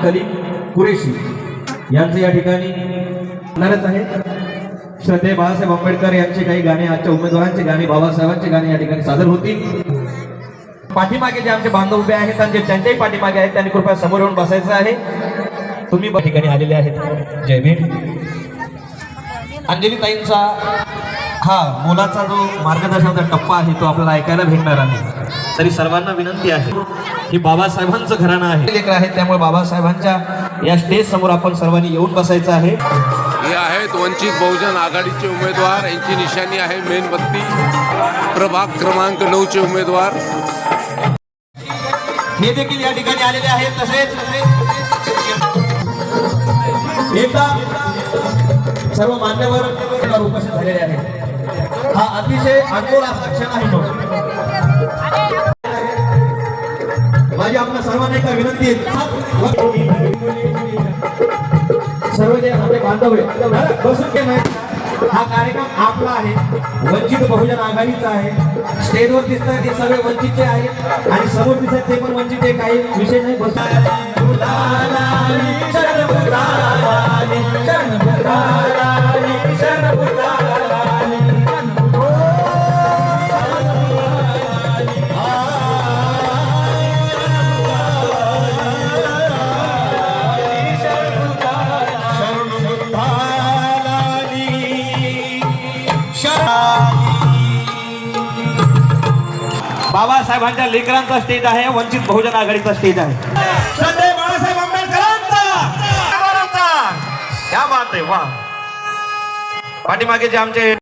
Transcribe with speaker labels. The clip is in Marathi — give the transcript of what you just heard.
Speaker 1: कलीम कुरेशी यांचं या ठिकाणी होणारच आहे। श्रद्धेय बाळासाहेब आंबेडकर यांचे काही गाणे, आजच्या उमेदवारांचे गाणे, बाबासाहेबांचे गाणे या ठिकाणी सादर होतील। पाठीमागे जे आमचे बांधव उभे आहेत आणि जे त्यांच्याही पाठीमागे आहेत त्यांनी कृपया समोर येऊन बसायचं आहे। तुम्ही ठिकाणी आलेले आहेत। जय भीम। अंजली ताईंचा हा मुलाचा जो मार्गदर्शनाचा टप्पा आहे तो आपल्याला ऐकायला भेटणार आहे। तरी सर्वांना विनंती आहे, ही बाबासाहेबांचं घराणं आहे, लेकर आहेत, त्यामुळे बाबासाहेबांच्या या स्टेज समोर आपण सर्वांनी येऊन बसायचं आहे।
Speaker 2: हे आहेत वंचित बहुजन आघाडीचे उमेदवार, यांची निशाणी आहे मेणबत्ती, प्रभाग क्रमांक 9 चे उमेदवार
Speaker 1: हे देखील या ठिकाणी आलेले आहेत। तसेच एकदा सर्व मान्यवर उपस्थित झालेले आहेत। हा अतिशय अनमोल असा क्षण आहे। माझी आपल्या सर्वांना एक विनंती आहे, सर्व जे आपले बांधव बसून घे नाही, हा कार्यक्रम आपला आहे, वंचित बहुजन आघाडीचा आहे। स्टेजवर दिसतात ते सगळे वंचितचे आहेत आणि समोर दिसतात ते पण वंचितचे, काही विषय नाही। बाबासाहेबांच्या लेकरांचा स्टेज आहे, वंचित बहुजन आघाडीचा स्टेज आहे। श्रद्धेय बाळासाहेब आंबेडकरांचा क्या बात आहे, वाह। पाठीमागे जे आमचे